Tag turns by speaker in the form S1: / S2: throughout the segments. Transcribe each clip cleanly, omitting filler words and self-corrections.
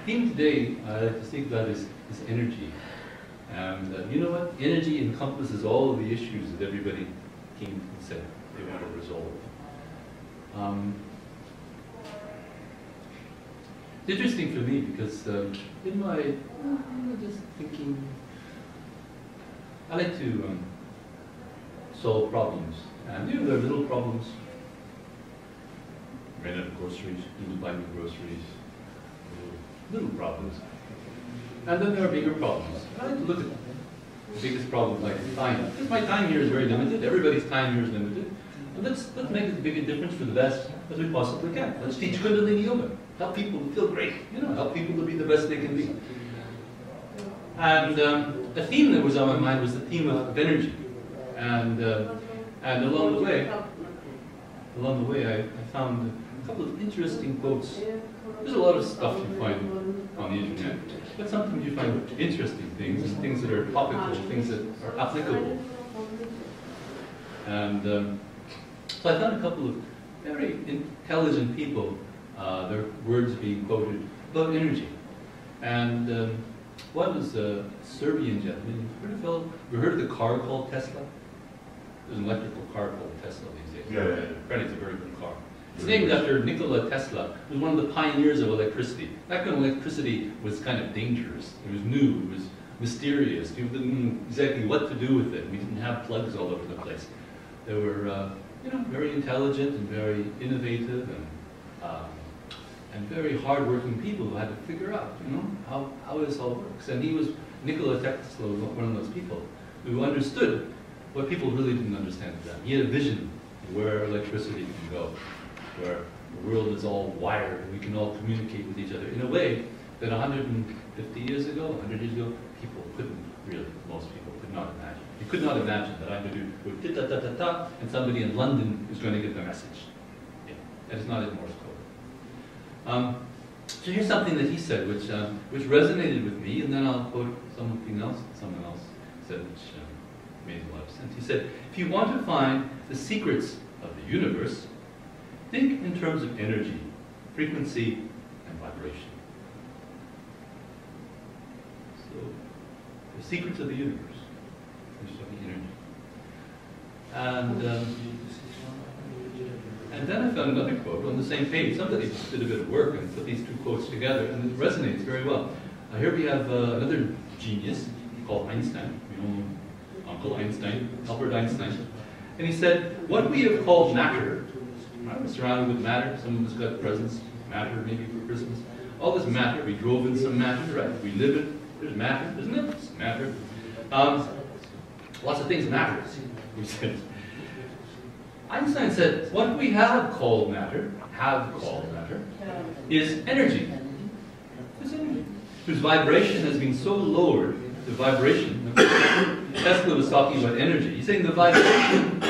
S1: theme today I'd like to speak about is energy. And you know what? Energy encompasses all of the issues that everybody came and said they want to resolve. It's interesting for me because in my just thinking, I like to solve problems. And you know, there are little problems. Ran out of groceries, didn't buy me groceries. Little problems. And then there are bigger problems. I like to look at the biggest problems like time. Because my time here is very limited. Everybody's time here is limited. And let's make as big a difference for the best as we possibly can. Let's teach Kundalini Yoga. Help people to feel great. You know, help people to be the best they can be. And a theme that was on my mind was the theme of energy. And along the way, I found a couple of interesting quotes. There's a lot of stuff you find on the internet, but sometimes you find interesting things, and things that are topical, things that are applicable. And so I found a couple of very intelligent people, their words being quoted about energy. And one was a Serbian gentleman. You heard of the car called Tesla? There's an electrical car called Tesla these days.
S2: Yeah.
S1: Apparently it's a very good car. It's named after Nikola Tesla, who was one of the pioneers of electricity. Back when electricity was kind of dangerous. It was new, it was mysterious. People didn't know exactly what to do with it. We didn't have plugs all over the place. They were very intelligent and very innovative and very hard-working people who had to figure out, how this all works. And Nikola Tesla was one of those people who understood what people really didn't understand at the time. He had a vision of where electricity can go, where the world is all wired and we can all communicate with each other in a way that 150 years ago, 100 years ago, most people could not imagine. You could not imagine that I'm going to do ta-ta-ta-ta-ta and somebody in London is going to get the message. Yeah. And it's not in Morse code. So here's something that he said which resonated with me, and then I'll quote something else that someone else said which made a lot of sense. He said, if you want to find the secrets of the universe, think in terms of energy, frequency, and vibration. So, the secrets of the universe, which is the energy. And then I found another quote on the same page. Somebody did a bit of work and put these two quotes together, and it resonates very well. Here we have another genius called Einstein. We know Uncle Einstein, Albert Einstein. And he said, what we have called matter, right? We're surrounded with matter. Some of us got presents, matter maybe for Christmas. All this matter, we drove in some matter, right? We live in, there's matter, isn't it? It's matter. Lots of things matter, we said. Einstein said, what we have called matter, is energy. It's energy. Whose vibration has been so lowered, the vibration, Tesla was talking about energy. He's saying the vibration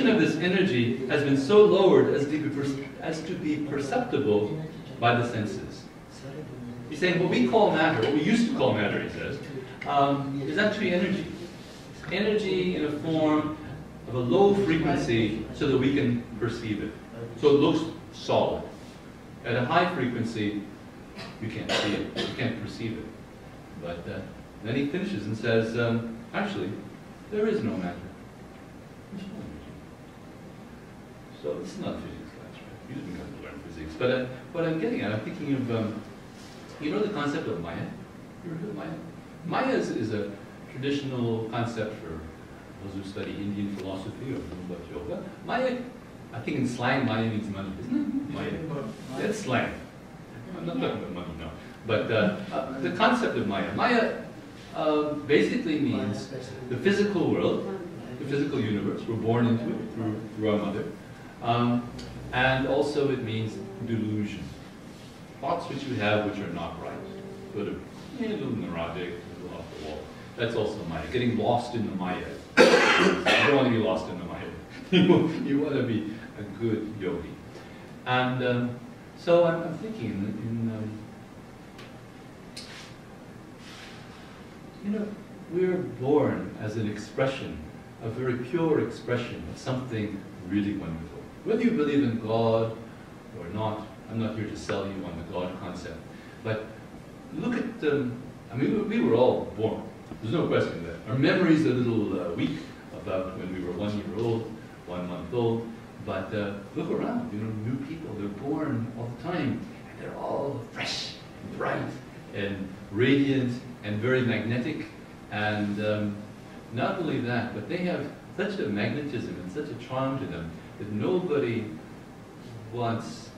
S1: of this energy has been so lowered as to be perceptible by the senses. He's saying what we call matter, what we used to call matter, he says, is actually energy. It's energy in a form of a low frequency so that we can perceive it. So it looks solid. At a high frequency, you can't see it, you can't perceive it. But then he finishes and says, actually, there is no matter. There's no energy. So this is not physics class, right? You didn't come to learn physics. But what I'm getting at, I'm thinking of, the concept of Maya? You ever heard of Maya? Maya is a traditional concept for those who study Indian philosophy or know about yoga. Maya, I think in slang, Maya means money, isn't it? Maya. That's slang. I'm not talking about money, no. But the concept of Maya. Maya basically means the physical world, the physical universe. We're born into it through our mother. And also it means delusion. Thoughts which we have which are not right. Sort of a little neurotic, a little off the wall. That's also Maya. Getting lost in the Maya. You don't want to be lost in the Maya. You want to be a good yogi. And so I'm thinking we're born as an expression, a very pure expression of something really wonderful. Whether you believe in God or not, I'm not here to sell you on the God concept. But look at, I mean, we were all born. There's no question that our memory's a little weak about when we were 1 year old, 1 month old. But look around, you know, new people, they're born all the time. And they're all fresh, and bright, and radiant, and very magnetic. And not only that, but they have such a magnetism and such a charm to them that nobody wants,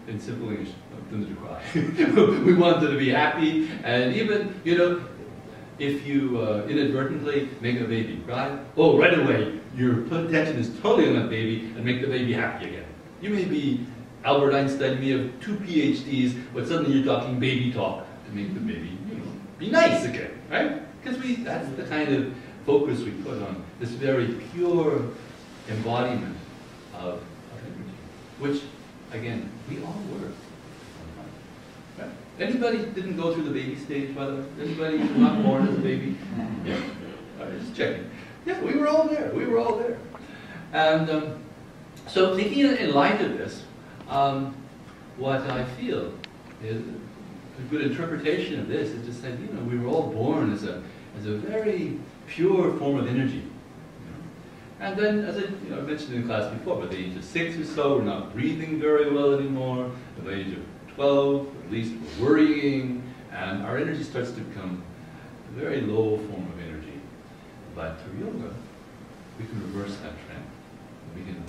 S1: in simple English, them to cry. We want them to be happy, and even, you know, if you inadvertently make a baby cry, oh, right away, your attention is totally on that baby and make the baby happy again. You may be Albert Einstein, you may have 2 PhDs, but suddenly you're talking baby talk to make the baby, you know, be nice again, right? Because that's the kind of focus we put on this very pure embodiment of energy, which, again, we all were. Right? Anybody didn't go through the baby stage, by the way? Anybody who was not born as a baby? Yeah. All right, just checking. Yeah, we were all there. We were all there. And so thinking in light of this, what I feel is a good interpretation of this is to say, you know, we were all born as a very pure form of energy. You know? And then, as I mentioned in class before, by the age of 6 or so, we're not breathing very well anymore. By the age of 12, at least we're worrying, and our energy starts to become a very low form of energy. But through yoga, we can reverse that trend. We can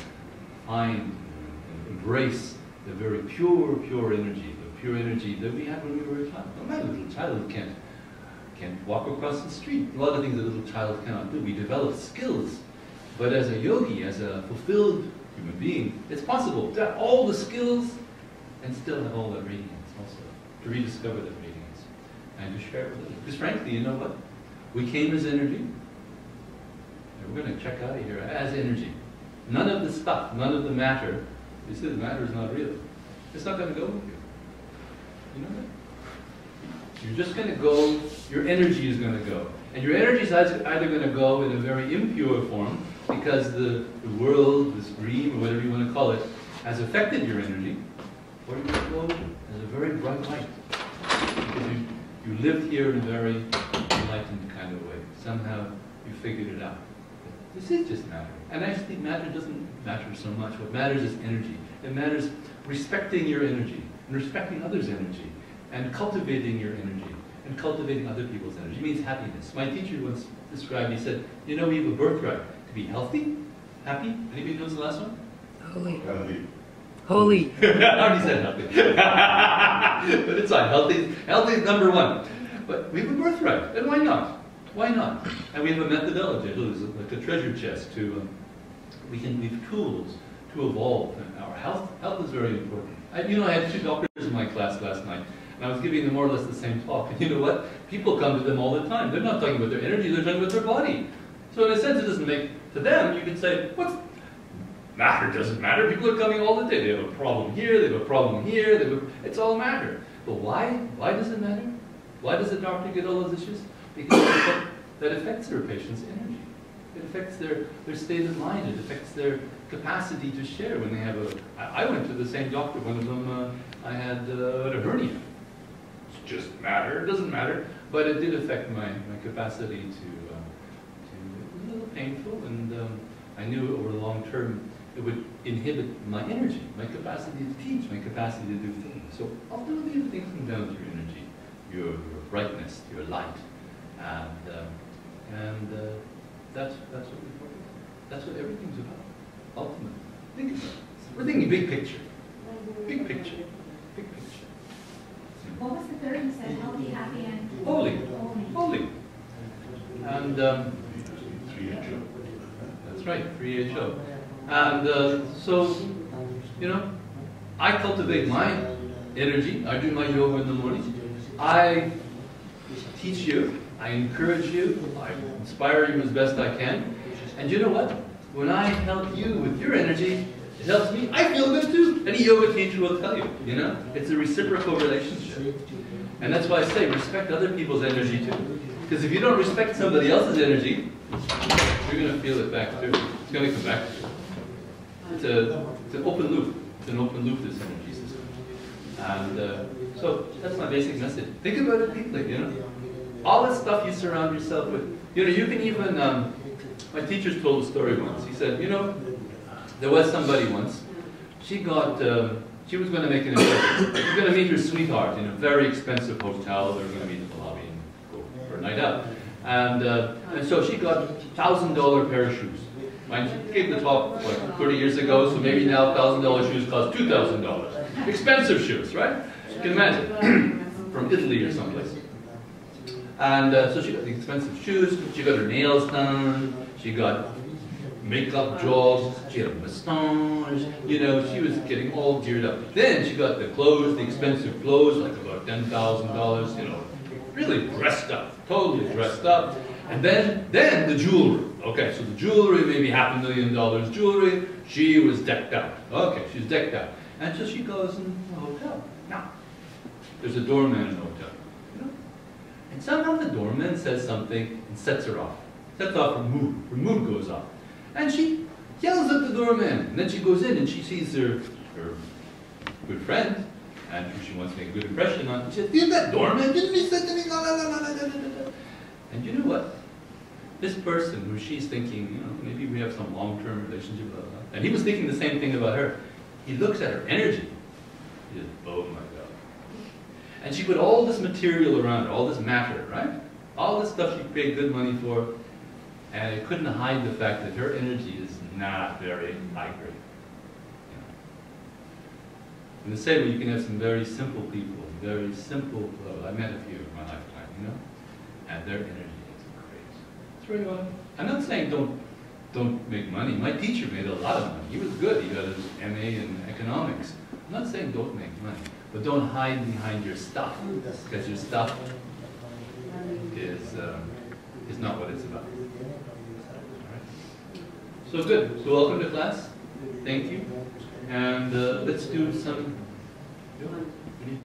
S1: find and embrace the very pure energy, the pure energy that we had when we were a child. No, my little child can't walk across the street. A lot of things a little child cannot do. We develop skills. But as a yogi, as a fulfilled human being, it's possible to have all the skills and still have all that radiance also. To rediscover that radiance and to share it with others. Because frankly, you know what? We came as energy. And we're going to check out of here as energy. None of the stuff, none of the matter. You see, the matter is not real. It's not going to go with you. You know that? You're just going to go, your energy is going to go. And your energy is either going to go in a very impure form because the world, this dream, or whatever you want to call it, has affected your energy, or you're going to go as a very bright light. Because you lived here in a very enlightened kind of way. Somehow you figured it out. This is just matter. And actually matter doesn't matter so much. What matters is energy. It matters respecting your energy, and respecting others' energy, and cultivating your energy, and cultivating other people's energy. It means happiness. My teacher once described, he said, you know, we have a birthright to be healthy, happy. Anybody knows the last one?
S2: Holy.
S1: Holy. I already said healthy. But it's fine. Healthy is number 1. But we have a birthright, and why not? Why not? And we have a methodology, like a treasure chest to, we have tools to evolve. And our health is very important. I had 2 doctors in my class last night, and I was giving them more or less the same talk. And you know what? People come to them all the time. They're not talking about their energy, they're talking about their body. So in a sense, it doesn't make, to them, you can say, matter doesn't matter. People are coming all the day. They have a problem here, they have a problem here, it's all matter. But why? Why does it matter? Why does the doctor get all those issues? Because that affects their patient's energy. It affects their state of mind. It affects their capacity to share when they have I went to the same doctor. One of them, I had a hernia. It's just matter. It doesn't matter. But it did affect my capacity to it was a little painful, and I knew over the long term it would inhibit my energy, my capacity to teach, my capacity to do things. So ultimately, things come down to your energy, your brightness, your light. And that's what we focus on. That's what everything's about, ultimately. Think about it. We're thinking big picture. Big picture. Big picture.
S3: What was the third you said? Healthy, happy, and
S1: holy. Holy. And
S4: 3HO.
S1: That's right, 3HO. And so, you know, I cultivate my energy. I do my yoga in the morning. I teach you. I encourage you, I inspire you as best I can. And you know what? When I help you with your energy, it helps me. I feel good too. Any yoga teacher will tell you, you know? It's a reciprocal relationship. And that's why I say respect other people's energy too. Because if you don't respect somebody else's energy, you're going to feel it back too. It's going to come back to you. It's an open loop. It's an open loop, this energy system. And so that's my basic message. Think about it deeply, you know. All the stuff you surround yourself with. You know, you can even, my teacher told a story once. He said, you know, there was somebody once, she was going to make an impression. She was going to meet her sweetheart in a very expensive hotel. They were going to meet in the lobby and go for a night out. And so she got $1,000 pair of shoes. Right? She gave the talk like 30 years ago, so maybe now $1,000 shoes cost $2,000. Expensive shoes, right? You can imagine. From Italy or someplace. And so she got the expensive shoes, she got her nails done, she got makeup jobs, she had a massage, you know, she was getting all geared up. Then she got the clothes, the expensive clothes, like about $10,000, you know, really dressed up, totally dressed up. And then the jewelry. Okay, so the jewelry, maybe $500,000 jewelry, she was decked out. Okay, she's decked out. And so she goes in the hotel. Now, there's a doorman in the hotel. You know? And somehow the doorman says something and sets her off. Sets off her mood. Her mood goes off. And she yells at the doorman. And then she goes in and she sees her good friend. And she wants to make a good impression on him. She says, "See that doorman? Didn't he say to me? La, la, la, la, la, la, la." And you know what? This person who she's thinking, you know, maybe we have some long-term relationship, blah, blah. And he was thinking the same thing about her. He looks at her energy. He says, "Oh my God." And she put all this material around her, all this matter, right? All this stuff she paid good money for, and it couldn't hide the fact that her energy is not very high grade. You know? In the same way, you can have some very simple people, very simple, I met a few in my lifetime, you know, and their energy is great. It's very well. I'm not saying don't make money. My teacher made a lot of money. He was good. He got his MA in economics. I'm not saying don't make money, but don't hide behind your stuff, because your stuff is not what it's about. All right. So good. So welcome to class. Thank you. And let's do some.